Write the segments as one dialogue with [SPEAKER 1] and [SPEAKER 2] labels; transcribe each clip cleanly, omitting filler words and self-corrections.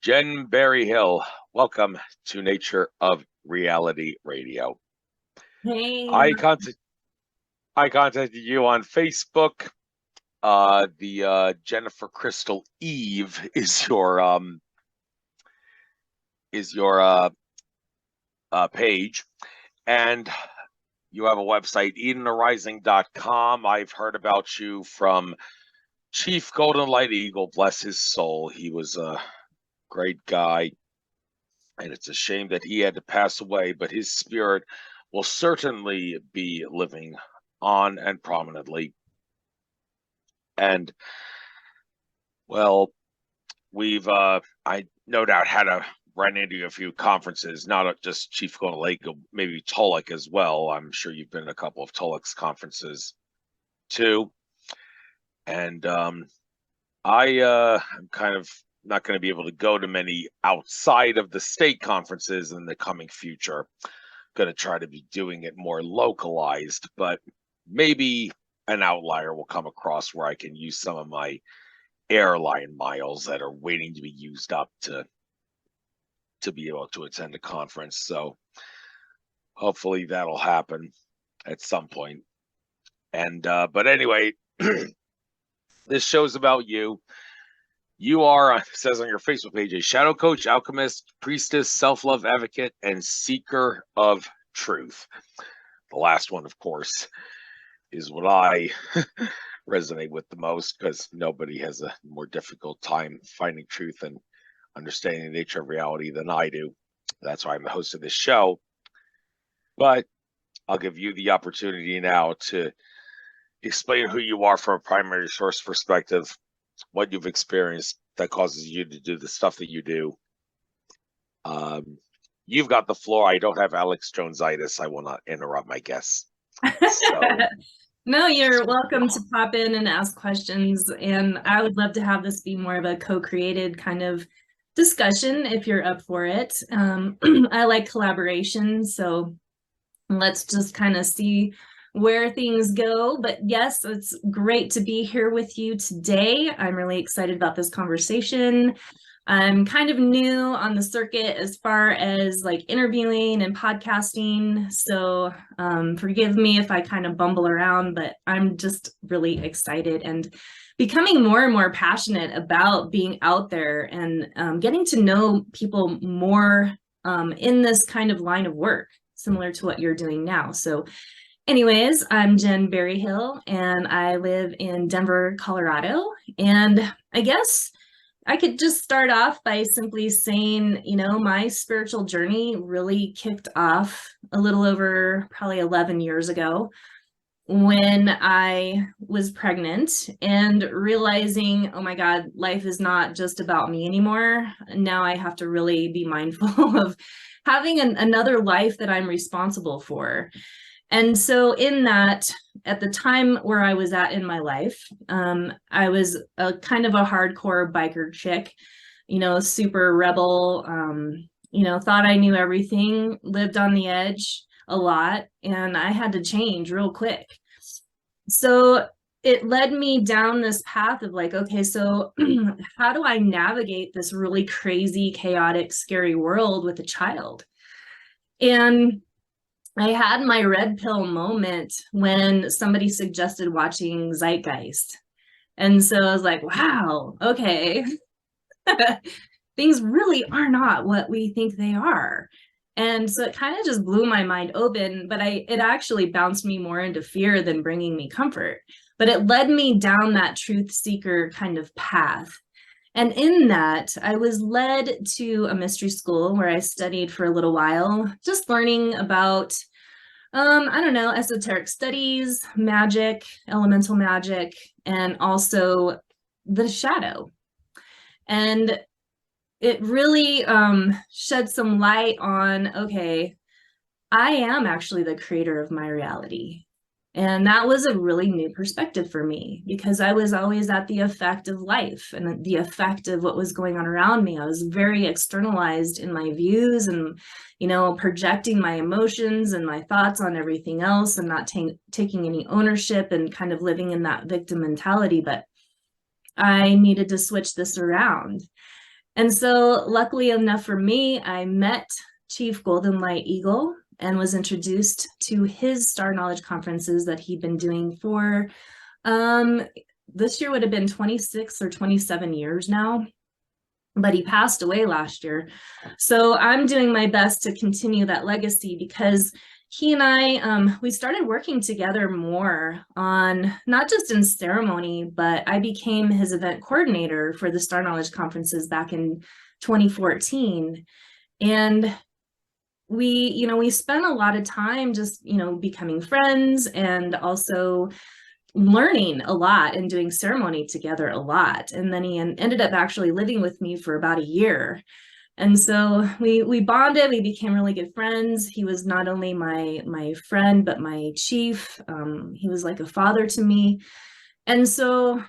[SPEAKER 1] Jen Berryhill, welcome to Nature of Reality Radio.
[SPEAKER 2] Hey.
[SPEAKER 1] I contacted you on Facebook. The Jennifer Crystal Eve is your page, and you have a website, EdenArising.com. I've heard about you from Chief Golden Light Eagle, bless his soul. He was a great guy, and it's a shame that he had to pass away, but his spirit will certainly be living on and prominently. And, well, we've, I no doubt had to run into a few conferences, not just Chief Golden Lake, maybe Tolek as well. I'm sure you've been to a couple of Tolek's conferences too. And I'm kind of not going to be able to go to many outside of the state conferences in the coming future. Going to try to be doing it more localized, but maybe an outlier will come across where I can use some of my airline miles that are waiting to be used up to be able to attend a conference. So hopefully that'll happen at some point. And but anyway, this show's about you. You are, it says on your Facebook page, a shadow coach, alchemist, priestess, self-love advocate, and seeker of truth. The last one, of course, is what I resonate with the most, because nobody has a more difficult time finding truth and understanding the nature of reality than I do. That's why I'm the host of this show. But I'll give you the opportunity now to explain who you are from a primary source perspective, what you've experienced that causes you to do the stuff that you do. You've got the floor. I don't have Alex Jones-itis. I will not interrupt my guests. So,
[SPEAKER 2] no, you're welcome to pop in and ask questions. And I would love to have this be more of a co-created kind of discussion if you're up for it. I like collaboration. So let's just kind of see where things go. But yes, it's great to be here with you today. I'm really excited about this conversation. I'm kind of new on the circuit as far as like interviewing and podcasting. So forgive me if I kind of bumble around, but I'm just really excited and becoming more and more passionate about being out there and getting to know people more in this kind of line of work, similar to what you're doing now. So anyways, I'm Jen Berryhill, and I live in Denver, Colorado. And I guess I could just start off by simply saying, you know, my spiritual journey really kicked off a little over probably 11 years ago when I was pregnant and realizing, oh my God, life is not just about me anymore. Now I have to really be mindful of having another life that I'm responsible for. And so in that, at the time where I was at in my life, I was a kind of a hardcore biker chick, you know, super rebel, you know, thought I knew everything, lived on the edge a lot, and I had to change real quick. So it led me down this path of like, okay, so how do I navigate this really crazy, chaotic, scary world with a child? And I had my red pill moment when somebody suggested watching Zeitgeist. And so I was like, wow, okay. Things really are not what we think they are. And so it kind of just blew my mind open, but it actually bounced me more into fear than bringing me comfort. But it led me down that truth seeker kind of path. And in that, I was led to a mystery school where I studied for a little while, just learning about, I don't know, esoteric studies, magic, elemental magic, and also the shadow. And it really shed some light on, okay, I am actually the creator of my reality. And that was a really new perspective for me because I was always at the effect of life and the effect of what was going on around me. I was very externalized in my views and, you know, projecting my emotions and my thoughts on everything else and not taking any ownership and kind of living in that victim mentality. But I needed to switch this around. And so luckily enough for me, I met Chief Golden Light Eagle and was introduced to his Star Knowledge conferences that he'd been doing for this year would have been 26 or 27 years now, but he passed away last year. So I'm doing my best to continue that legacy, because he and I, we started working together more on not just in ceremony, but I became his event coordinator for the Star Knowledge conferences back in 2014. And we spent a lot of time just, becoming friends, and also learning a lot and doing ceremony together a lot. And then he ended up actually living with me for about a year. And so we bonded, we became really good friends. He was not only my friend, but my chief. He was like a father to me. And so,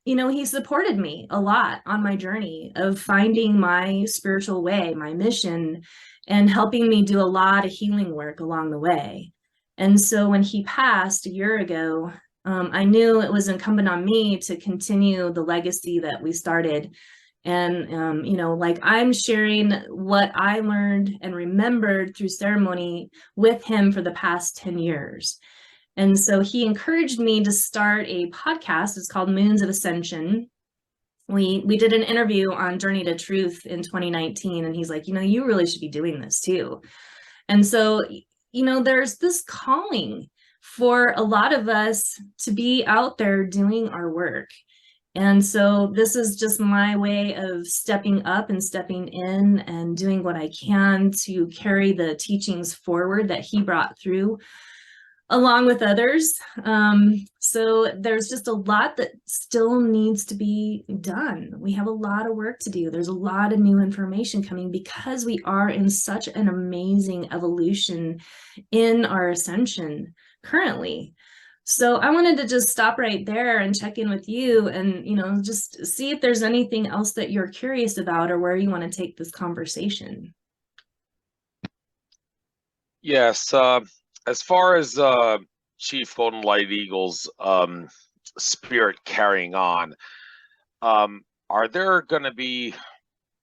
[SPEAKER 2] he supported me a lot on my journey of finding my spiritual way, my mission, and helping me do a lot of healing work along the way. And so when he passed a year ago, I knew it was incumbent on me to continue the legacy that we started. And, like, I'm sharing what I learned and remembered through ceremony with him for the past 10 years. And so he encouraged me to start a podcast. It's called Moons of Ascension. We did an interview on Journey to Truth in 2019, and he's like, you really should be doing this too. And so, there's this calling for a lot of us to be out there doing our work. And so this is just my way of stepping up and stepping in and doing what I can to carry the teachings forward that he brought through, along with others. So there's just a lot that still needs to be done. We have a lot of work to do. There's a lot of new information coming, because we are in such an amazing evolution in our ascension currently. So I wanted to just stop right there and check in with you and, just see if there's anything else that you're curious about or where you want to take this conversation.
[SPEAKER 1] Yes. As far as Chief Golden Light Eagle's spirit carrying on, are there going to be,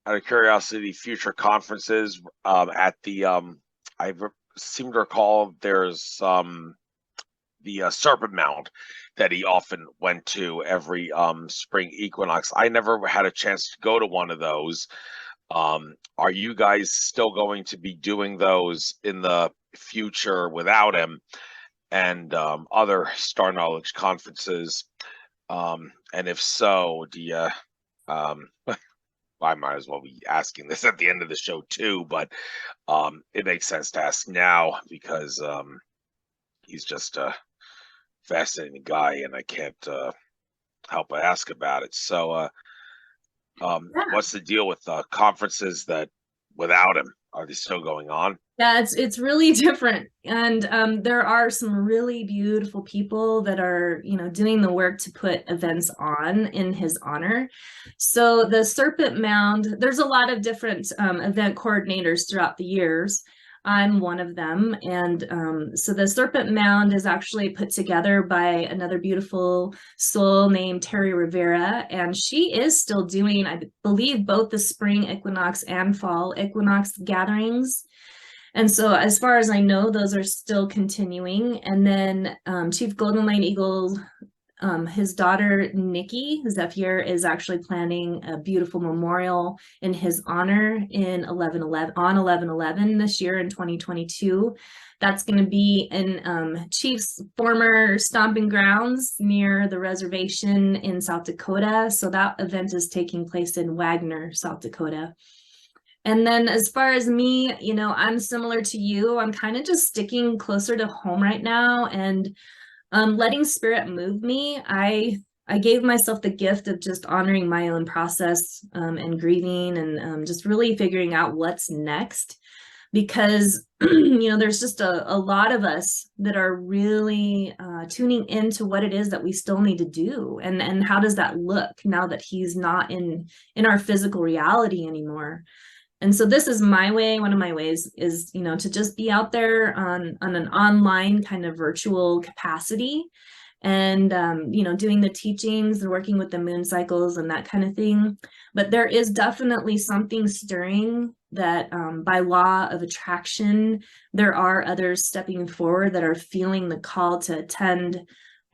[SPEAKER 1] out of curiosity, future conferences at the, I seem to recall there's the Serpent Mound that he often went to every spring equinox. I never had a chance to go to one of those. Are you guys still going to be doing those in the future without him, and other Star Knowledge conferences? And if so, do you I might as well be asking this at the end of the show too, but it makes sense to ask now, because he's just a fascinating guy, and I can't help but ask about it. So what's the deal with conferences that without him? Are they still going on?
[SPEAKER 2] Yeah, it's really different. And there are some really beautiful people that are, doing the work to put events on in his honor. So the Serpent Mound, there's a lot of different event coordinators throughout the years. I'm one of them. And so the Serpent Mound is actually put together by another beautiful soul named Terry Rivera. And she is still doing, I believe, both the spring equinox and fall equinox gatherings. And so as far as I know, those are still continuing. And then Chief Golden Light Eagle, his daughter, Nikki Zephyr, is actually planning a beautiful memorial in his honor in 11/11 this year in 2022. That's going to be in Chief's former stomping grounds near the reservation in South Dakota. So that event is taking place in Wagner, South Dakota. And then as far as me, I'm similar to you. I'm kind of just sticking closer to home right now and letting spirit move me. I gave myself the gift of just honoring my own process and grieving, and just really figuring out what's next, because there's just a lot of us that are really tuning into what it is that we still need to do, and how does that look now that he's not in our physical reality anymore. And so this is my way. One of my ways is, to just be out there on an online kind of virtual capacity, and doing the teachings and working with the moon cycles and that kind of thing. But there is definitely something stirring that by law of attraction, there are others stepping forward that are feeling the call to attend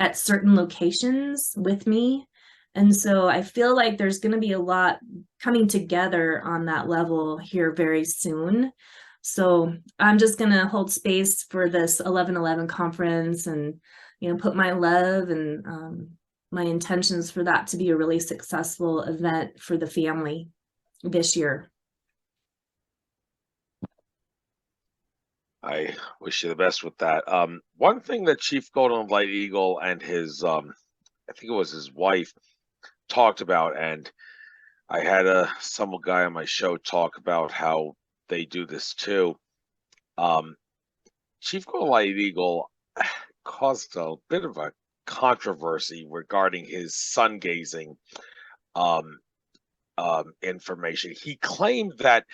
[SPEAKER 2] at certain locations with me. And so I feel like there's going to be a lot coming together on that level here very soon. So I'm just going to hold space for this 11/11 conference and, put my love and my intentions for that to be a really successful event for the family this year.
[SPEAKER 1] I wish you the best with that. One thing that Chief Golden Light Eagle and his, I think it was his wife, talked about, and I had some guy on my show talk about how they do this too. Chief Golden Light Eagle caused a bit of a controversy regarding his sun gazing information. He claimed that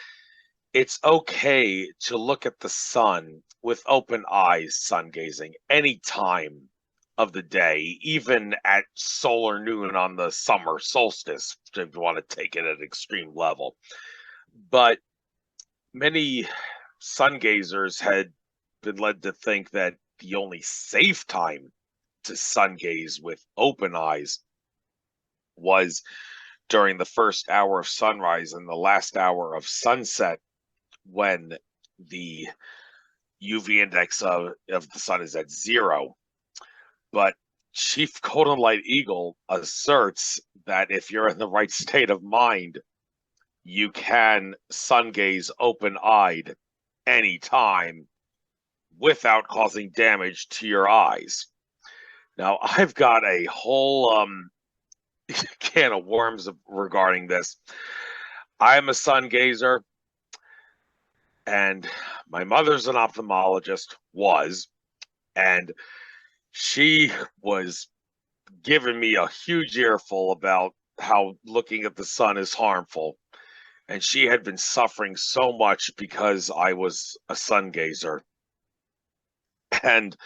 [SPEAKER 1] it's okay to look at the sun with open eyes, sun gazing, any time of the day, even at solar noon on the summer solstice, if you want to take it at an extreme level. But many sun gazers had been led to think that the only safe time to sun gaze with open eyes was during the first hour of sunrise and the last hour of sunset, when the UV index of the sun is at 0. But Chief Golden Light Eagle asserts that if you're in the right state of mind, you can sun gaze open-eyed anytime without causing damage to your eyes. Now, I've got a whole can of worms regarding this. I'm a sun gazer, and my mother's an ophthalmologist, and she was giving me a huge earful about how looking at the sun is harmful. And she had been suffering so much because I was a sun gazer. And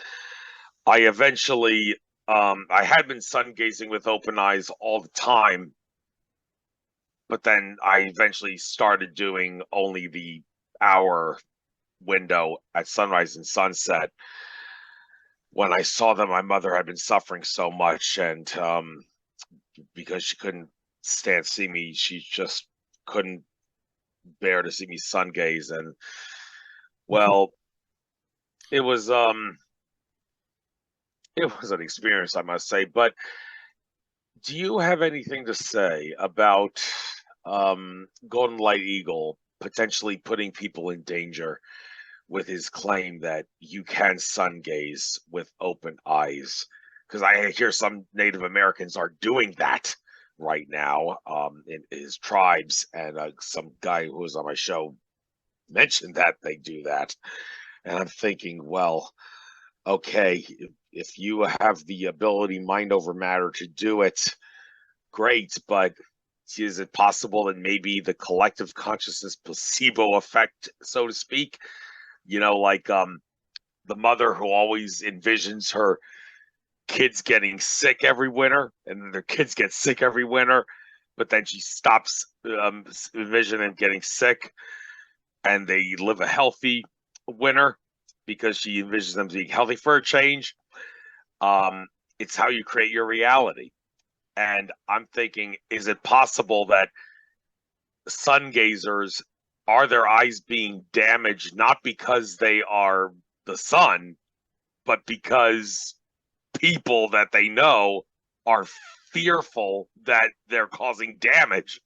[SPEAKER 1] I eventually, I had been sun gazing with open eyes all the time, but then I eventually started doing only the hour window at sunrise and sunset when I saw that my mother had been suffering so much, and because she couldn't stand see me, she just couldn't bear to see me sun gaze. And well, it was an experience, I must say. But do you have anything to say about Golden Light Eagle potentially putting people in danger with his claim that you can sun gaze with open eyes? Because I hear some Native Americans are doing that right now in his tribes, and some guy who was on my show mentioned that they do that. And I'm thinking, well, okay, if you have the ability, mind over matter, to do it, great, but is it possible that maybe the collective consciousness placebo effect, so to speak, like the mother who always envisions her kids getting sick every winter, and their kids get sick every winter, but then she stops envisioning getting sick, and they live a healthy winter because she envisions them being healthy for a change. It's how you create your reality. And I'm thinking, is it possible that sun gazers, are their eyes being damaged not because they are the sun, but because people that they know are fearful that they're causing damage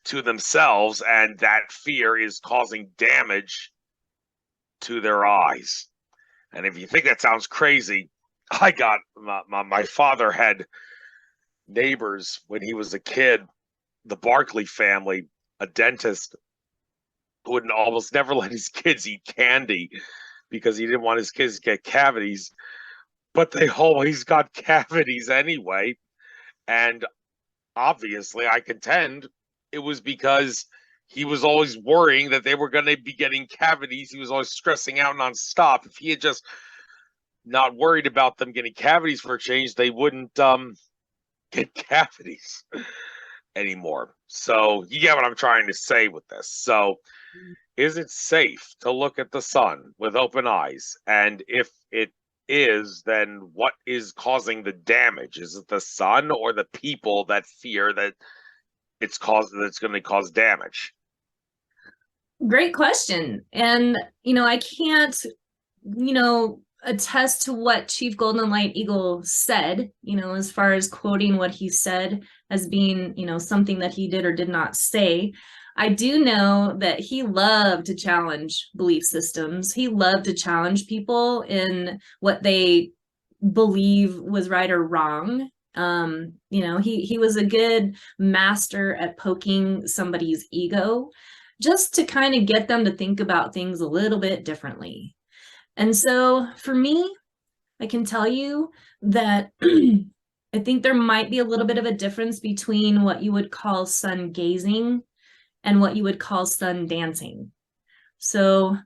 [SPEAKER 1] to themselves, and that fear is causing damage to their eyes? And if you think that sounds crazy, I got my father had neighbors when he was a kid, the Barkley family, a dentist who would almost never let his kids eat candy because he didn't want his kids to get cavities, but they always got cavities anyway. And obviously, I contend it was because he was always worrying that they were going to be getting cavities. He was always stressing out nonstop. If he had just not worried about them getting cavities for a change, they wouldn't get cavities anymore. So you get what I'm trying to say with this. So is it safe to look at the sun with open eyes? And if it is, then what is causing the damage? Is it the sun or the people that fear that it's going to cause damage?
[SPEAKER 2] Great question. And, I can't, attest to what Chief Golden Light Eagle said, as far as quoting what he said as being, something that he did or did not say. I do know that he loved to challenge belief systems. He loved to challenge people in what they believe was right or wrong. He was a good master at poking somebody's ego just to kind of get them to think about things a little bit differently. And so for me, I can tell you that I think there might be a little bit of a difference between what you would call sun gazing and what you would call sun dancing. So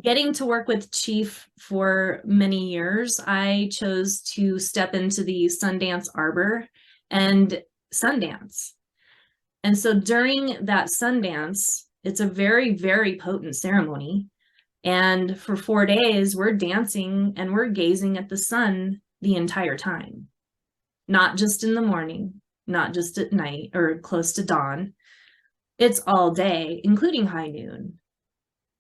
[SPEAKER 2] getting to work with Chief for many years, I chose to step into the Sundance Arbor and Sundance. And so during that Sundance, it's a very, very potent ceremony. And for 4 days, we're dancing and we're gazing at the sun the entire time, not just in the morning, not just at night or close to dawn. It's all day, including high noon.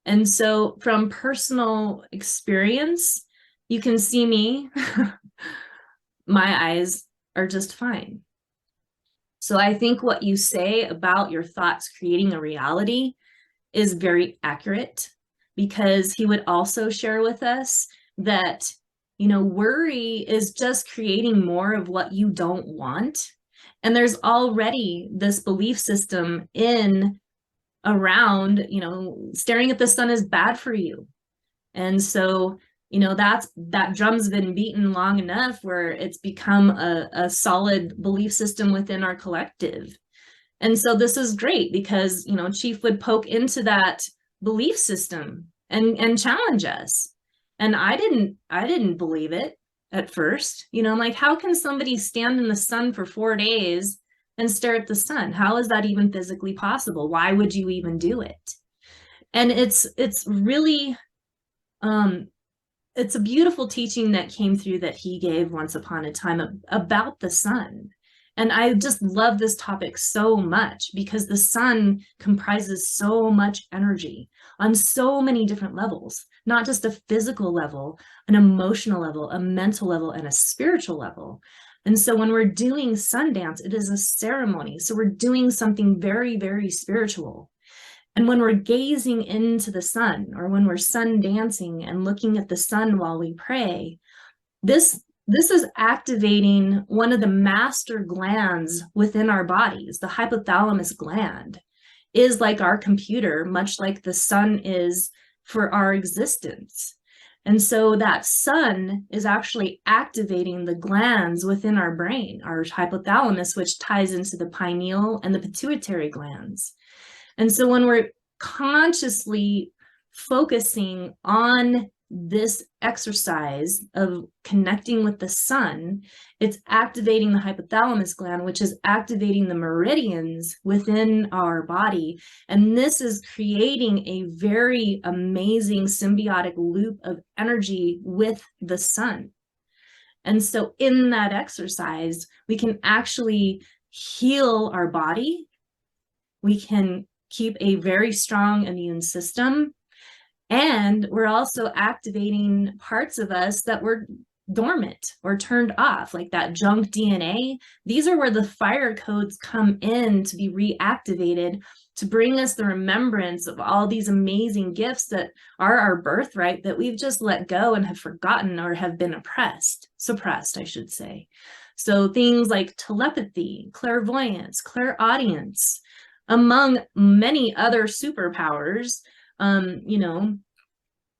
[SPEAKER 2] And so from personal experience, you can see me, my eyes are just fine. So I think what you say about your thoughts creating a reality is very accurate, because he would also share with us that, worry is just creating more of what you don't want. And there's already this belief system around, staring at the sun is bad for you. And so, that drum's been beaten long enough where it's become a solid belief system within our collective. And so this is great because, Chief would poke into that belief system and challenge us. And I didn't believe it at first. I'm like, how can somebody stand in the sun for 4 days and stare at the sun? How is that even physically possible? Why would you even do it? And it's really, it's a beautiful teaching that came through that he gave once upon a time about the sun. And I just love this topic so much because the sun comprises so much energy on so many different levels, not just a physical level, an emotional level, a mental level, and a spiritual level. And so when we're doing Sundance, it is a ceremony. So we're doing something very, very spiritual. And when we're gazing into the sun, or when we're sun dancing and looking at the sun while we pray, this is activating one of the master glands within our bodies. The hypothalamus gland is like our computer, much like the sun is for our existence. And so that sun is actually activating the glands within our brain, our hypothalamus, which ties into the pineal and the pituitary glands. And so when we're consciously focusing on this exercise of connecting with the sun, it's activating the hypothalamus gland, which is activating the meridians within our body. And this is creating a very amazing symbiotic loop of energy with the sun. And so in that exercise, we can actually heal our body. We can keep a very strong immune system. And we're also activating parts of us that were dormant or turned off, like that junk DNA. These are where the fire codes come in to be reactivated, to bring us the remembrance of all these amazing gifts that are our birthright that we've just let go and have forgotten or have been suppressed, I should say. So things like telepathy, clairvoyance, clairaudience, among many other superpowers.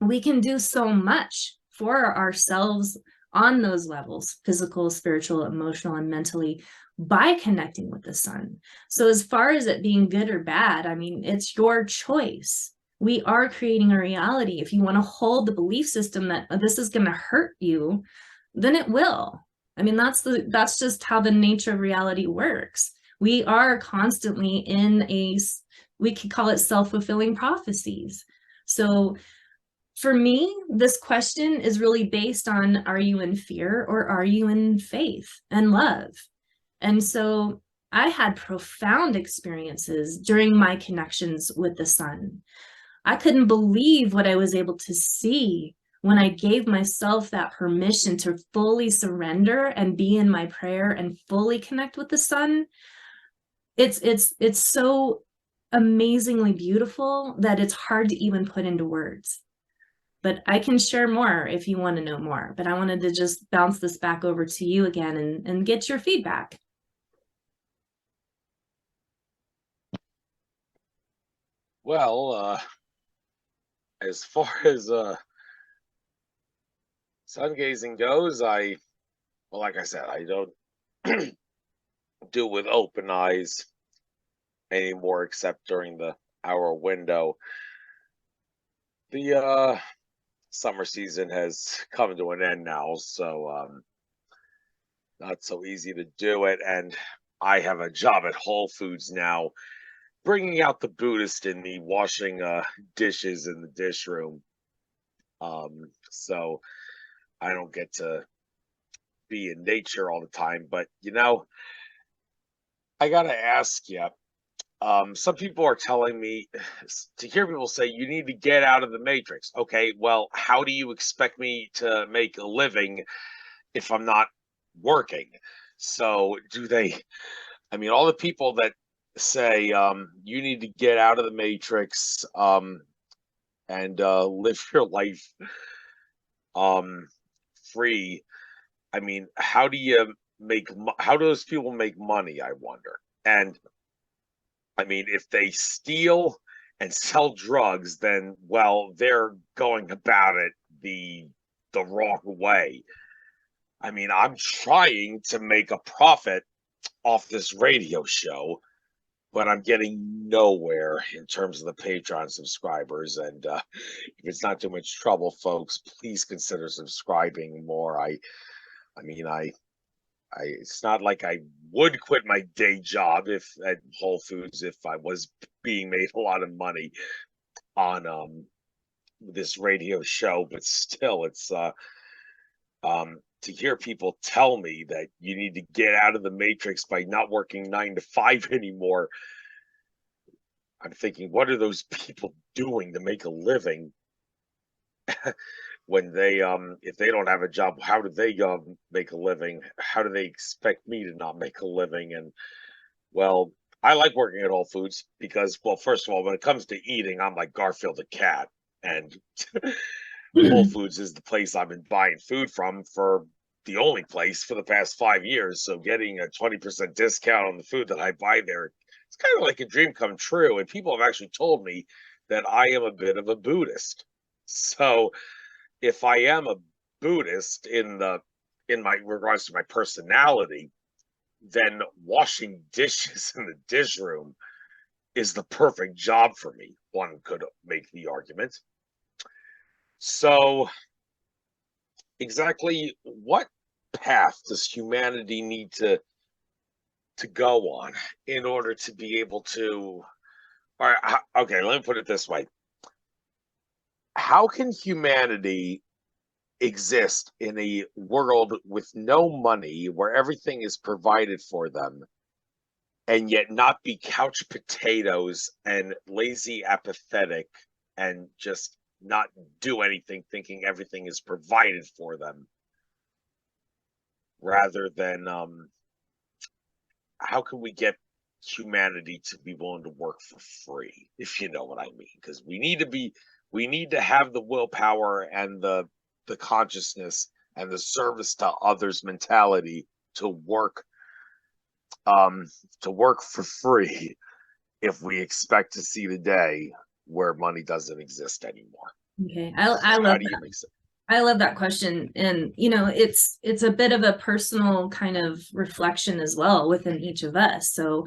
[SPEAKER 2] We can do so much for ourselves on those levels, physical, spiritual, emotional, and mentally, by connecting with the sun. So as far as it being good or bad, I mean, it's your choice. We are creating a reality. If you want to hold the belief system that this is going to hurt you, then it will. I mean, that's just how the nature of reality works. We are constantly we could call it self-fulfilling prophecies. So for me, this question is really based on, are you in fear or are you in faith and love? And so I had profound experiences during my connections with the sun. I couldn't believe what I was able to see when I gave myself that permission to fully surrender and be in my prayer and fully connect with the sun. It's so amazingly beautiful that it's hard to even put into words. But I can share more if you want to know more. But I wanted to just bounce this back over to you again and get your feedback.
[SPEAKER 1] Well, as far as sun gazing goes, well, like I said, I don't do it with open eyes anymore, except during the hour window. The summer season has come to an end now, so not so easy to do it. And I have a job at Whole Foods now, bringing out the Buddhist in me, washing dishes in the dish room. So I don't get to be in nature all the time. But I gotta ask you. Some people are telling me to hear people say you need to get out of the matrix. Okay, well, how do you expect me to make a living if I'm not working? So I mean, all the people that say you need to get out of the matrix and live your life free. I mean, how do those people make money, I wonder? And I mean, if they steal and sell drugs, then, well, they're going about it the wrong way. I mean, I'm trying to make a profit off this radio show, but I'm getting nowhere in terms of the Patreon subscribers. And if it's not too much trouble, folks, please consider subscribing more. I mean, it's not like I would quit my day job at Whole Foods if I was being made a lot of money on this radio show, but still, it's to hear people tell me that you need to get out of the matrix by not working 9 to 5 anymore. I'm thinking, what are those people doing to make a living? When if they don't have a job, how do they make a living? How do they expect me to not make a living? And well, I like working at Whole Foods because, well, first of all, when it comes to eating, I'm like Garfield the cat, and Whole Foods is the place I've been buying food from for the only place for the past 5 years. So getting a 20% discount on the food that I buy there, it's kind of like a dream come true. And people have actually told me that I am a bit of a Buddhist. So if I am a Buddhist in my regards to my personality, then washing dishes in the dish room is the perfect job for me. One could make the argument. So exactly what path does humanity need to go on in order to be able to, all right, okay, let me put it this way. How can humanity exist in a world with no money, where everything is provided for them, and yet not be couch potatoes and lazy, apathetic, and just not do anything, thinking everything is provided for them, rather than how can we get humanity to be willing to work for free, if you know what I mean? Because we need to have the willpower and the consciousness and the service to others mentality to work for free if we expect to see the day where money doesn't exist anymore.
[SPEAKER 2] Okay, I love that. I love that question. And it's a bit of a personal kind of reflection as well within each of us. So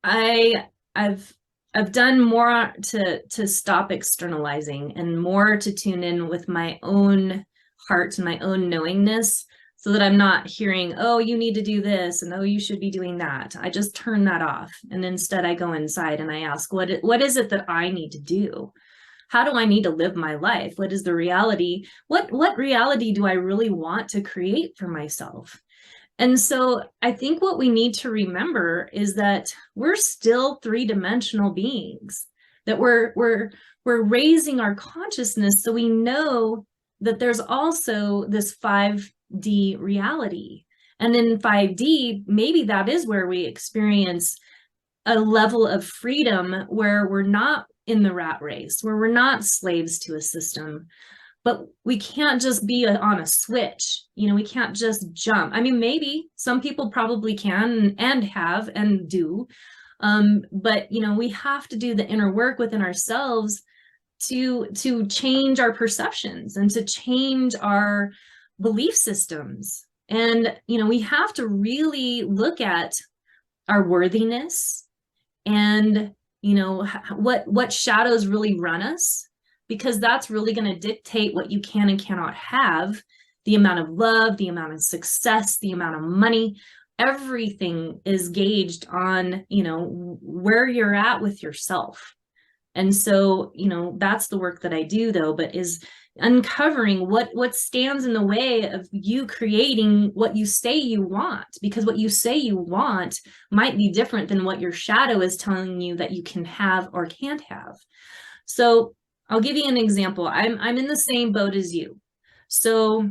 [SPEAKER 2] I've I've done more to stop externalizing and more to tune in with my own heart and my own knowingness, so that I'm not hearing, oh, you need to do this, and oh, you should be doing that. I just turn that off. And instead I go inside and I ask, what is it that I need to do? How do I need to live my life? What is the reality? What reality do I really want to create for myself? And so I think what we need to remember is that we're still three-dimensional beings, that we're raising our consciousness so we know that there's also this 5D reality. And in 5D, maybe that is where we experience a level of freedom where we're not in the rat race, where we're not slaves to a system. But we can't just be on a switch. We can't just jump. I mean, maybe some people probably can and have and do. But we have to do the inner work within ourselves to change our perceptions and to change our belief systems. And we have to really look at our worthiness and what shadows really run us, because that's really going to dictate what you can and cannot have, the amount of love, the amount of success, the amount of money. Everything is gauged on where you're at with yourself. And so that's the work that I do, though, but is uncovering what stands in the way of you creating what you say you want, because what you say you want might be different than what your shadow is telling you that you can have or can't have. So I'll give you an example. I'm in the same boat as you. So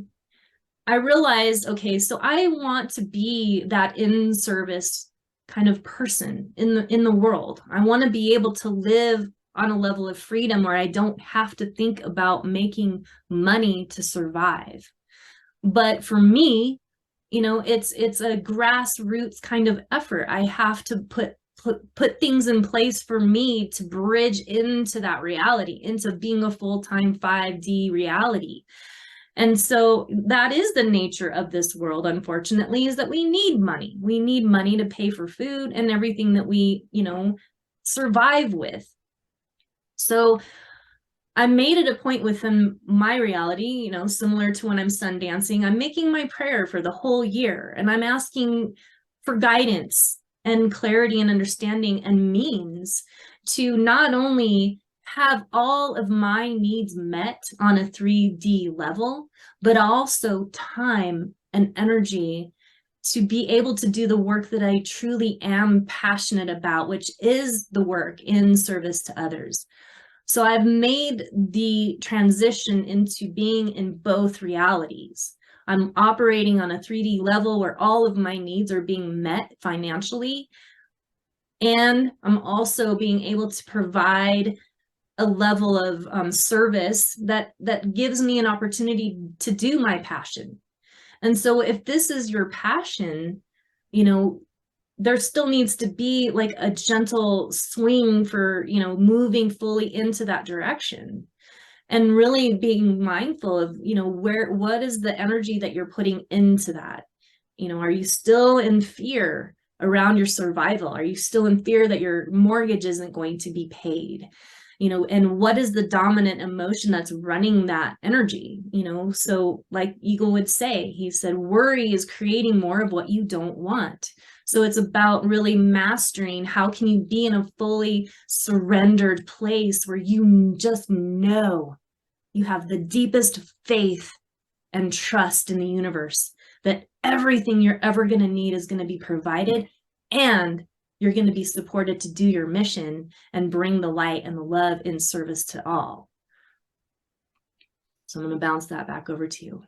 [SPEAKER 2] I realized, okay, so I want to be that in service kind of person in the world. I want to be able to live on a level of freedom where I don't have to think about making money to survive. But for me, it's a grassroots kind of effort. I have to put things in place for me to bridge into that reality, into being a full-time 5D reality. And so that is the nature of this world, unfortunately, is that we need money. We need money to pay for food and everything that we, survive with. So I made it a point within my reality, similar to when I'm sundancing, I'm making my prayer for the whole year, and I'm asking for guidance and clarity and understanding and means to not only have all of my needs met on a 3D level, but also time and energy to be able to do the work that I truly am passionate about, which is the work in service to others. So I've made the transition into being in both realities. I'm operating on a 3D level where all of my needs are being met financially. And I'm also being able to provide a level of service that gives me an opportunity to do my passion. And so if this is your passion, there still needs to be like a gentle swing for, moving fully into that direction, and really being mindful of, what is the energy that you're putting into that? Are you still in fear around your survival? Are you still in fear that your mortgage isn't going to be paid? And what is the dominant emotion that's running that energy? So like Eagle would say, he said, worry is creating more of what you don't want. So it's about really mastering how can you be in a fully surrendered place where you just know you have the deepest faith and trust in the universe that everything you're ever going to need is going to be provided, and you're going to be supported to do your mission and bring the light and the love in service to all. So I'm going to bounce that back over to you.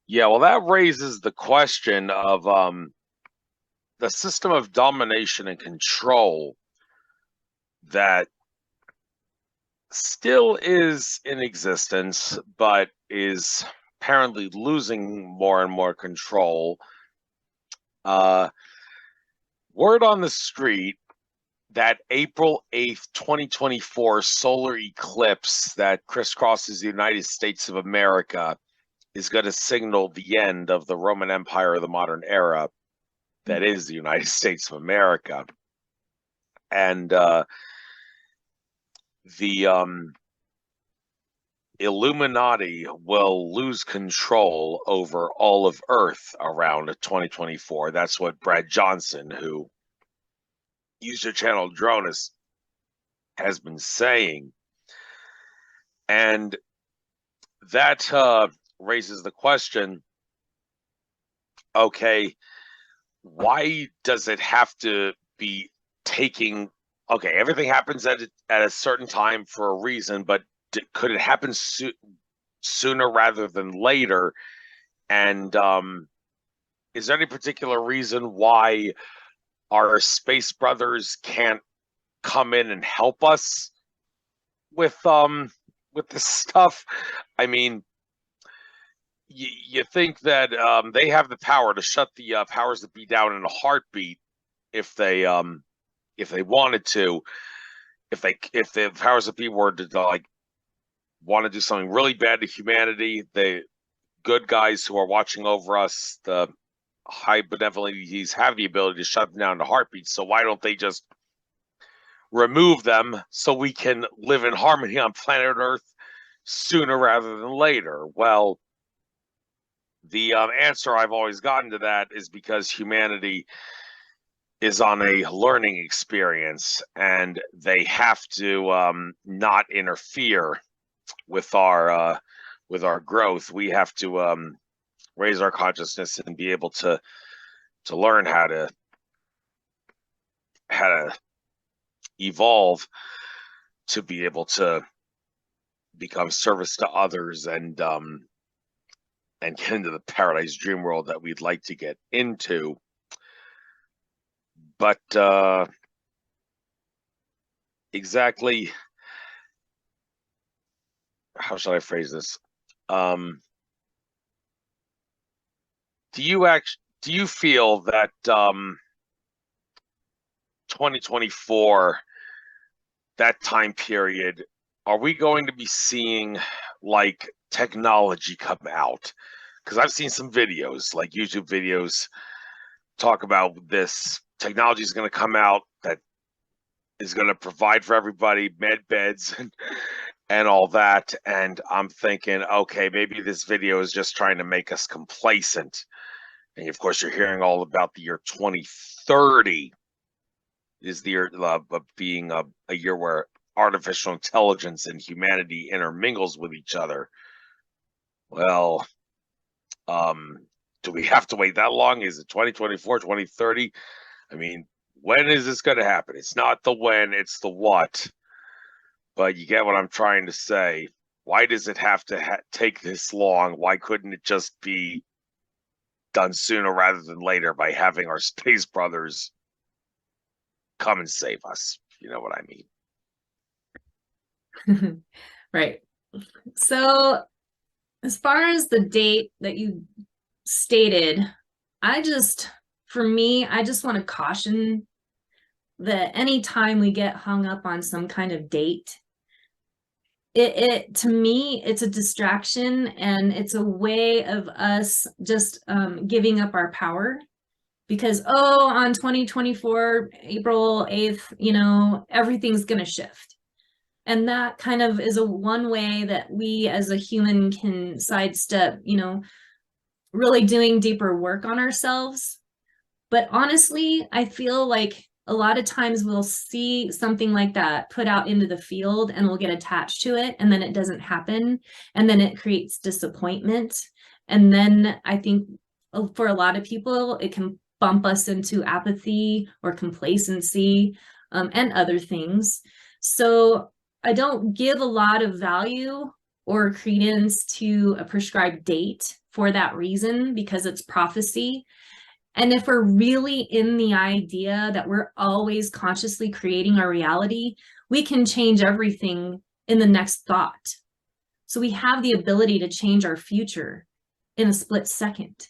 [SPEAKER 1] Yeah, well, that raises the question of the system of domination and control that still is in existence, but is apparently losing more and more control. Word on the street that April 8th, 2024 solar eclipse that crisscrosses the United States of America is going to signal the end of the Roman Empire of the modern era. that is the United States of America. And the Illuminati will lose control over all of Earth around 2024. That's what Brad Johnson, who used your channel Dronus, has been saying. And that raises the question, okay, why does it have to be taking, okay, everything happens at a certain time for a reason, but could it happen sooner rather than later? And is there any particular reason why our space brothers can't come in and help us with this stuff? I mean, you think that they have the power to shut the powers that be down in a heartbeat if they wanted to. If the powers that be were to like want to do something really bad to humanity, the good guys who are watching over us, the high benevolent, have the ability to shut them down in a heartbeat. So why don't they just remove them so we can live in harmony on planet Earth sooner rather than later? Well, the answer I've always gotten to that is because humanity is on a learning experience, and they have to not interfere with our growth. We have to raise our consciousness and be able to learn how to evolve to be able to become service to others and get into the paradise dream world that we'd like to get into. But exactly, how should I phrase this? Do you feel that 2024, that time period, are we going to be seeing like technology come out? Because I've seen some videos, like YouTube videos, talk about this technology is going to come out that is going to provide for everybody med beds and all that. And I'm thinking, okay, maybe this video is just trying to make us complacent. And of course, you're hearing all about the year 2030 is the year of being a year where artificial intelligence and humanity intermingles with each other. Well, do we have to wait that long? Is it 2024, 2030? I mean, when is this going to happen? It's not the when, it's the what. But you get what I'm trying to say. Why does it have to take this long? Why couldn't it just be done sooner rather than later by having our space brothers come and save us? You know what I
[SPEAKER 2] mean? Right. So as far as the date that you stated, for me, I just want to caution that anytime we get hung up on some kind of date, to me, it's a distraction, and it's a way of us just giving up our power. Because, on 2024, April 8th, everything's going to shift. And that kind of is one way that we as a human can sidestep, really doing deeper work on ourselves. But honestly, I feel like a lot of times we'll see something like that put out into the field and we'll get attached to it, and then it doesn't happen. And then it creates disappointment. And then I think for a lot of people, it can bump us into apathy or complacency and other things. So I don't give a lot of value or credence to a prescribed date for that reason, because it's prophecy. And if we're really in the idea that we're always consciously creating our reality, we can change everything in the next thought. So we have the ability to change our future in a split second.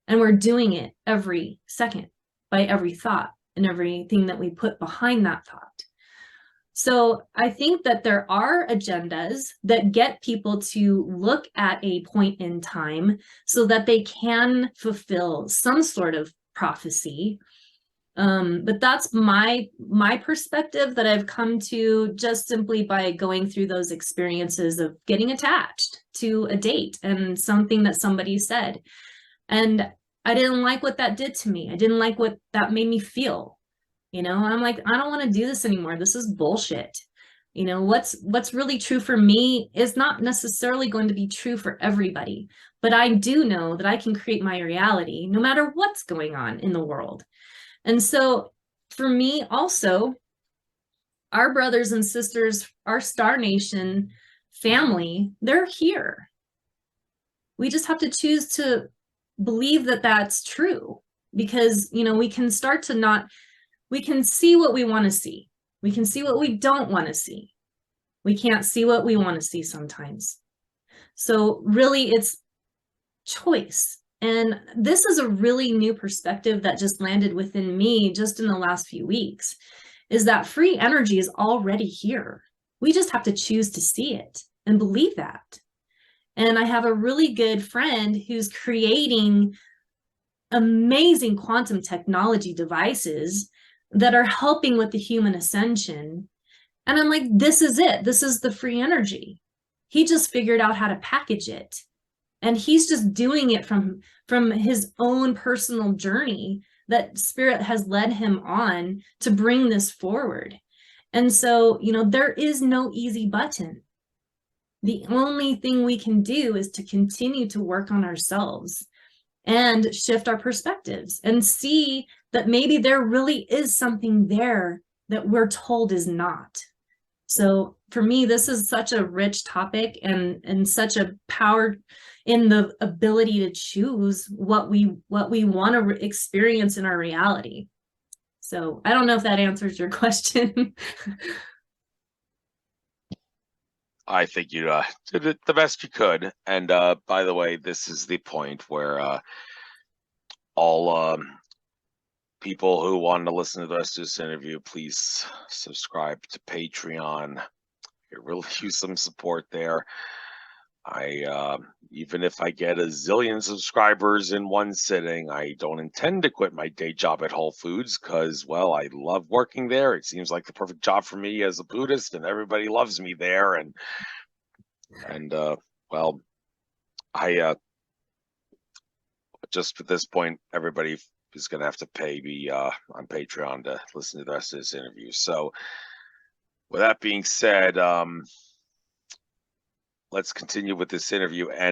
[SPEAKER 2] And we're doing it every second by every thought and everything that we put behind that thought. So I think that there are agendas that get people to look at a point in time so that they can fulfill some sort of prophecy. But that's my perspective that I've come to just simply by going through those experiences of getting attached to a date and something that somebody said. And I didn't like what that did to me. I didn't like what that made me feel. I'm like, I don't want to do this anymore. This is bullshit. What's really true for me is not necessarily going to be true for everybody, but I do know that I can create my reality no matter what's going on in the world. And so for me also, our brothers and sisters, our Star Nation family, they're here. We just have to choose to believe that that's true, because, we can start to we can see what we want to see. We can see what we don't want to see. We can't see what we want to see sometimes. So really it's choice. And this is a really new perspective that just landed within me just in the last few weeks, is that free energy is already here. We just have to choose to see it and believe that. And I have a really good friend who's creating amazing quantum technology devices that are helping with the human ascension. And I'm like, this is it. This is the free energy. He just figured out how to package it. And he's just doing it from his own personal journey that spirit has led him on to bring this forward. And so, there is no easy button. The only thing we can do is to continue to work on ourselves and shift our perspectives and see that maybe there really is something there that we're told is not. So for me, this is such a rich topic and such a power in the ability to choose what we want to experience in our reality. So I don't know if that answers your question.
[SPEAKER 1] I think you did it the best you could. And by the way, this is the point where all people who want to listen to the rest of this interview, please subscribe to Patreon. It really use some support there. I even if I get a zillion subscribers in one sitting, I don't intend to quit my day job at Whole Foods because, well, I love working there. It seems like the perfect job for me as a Buddhist, and everybody loves me there. And well, I just at this point, everybody is going to have to pay me on Patreon to listen to the rest of this interview. So with that being said, let's continue with this interview. And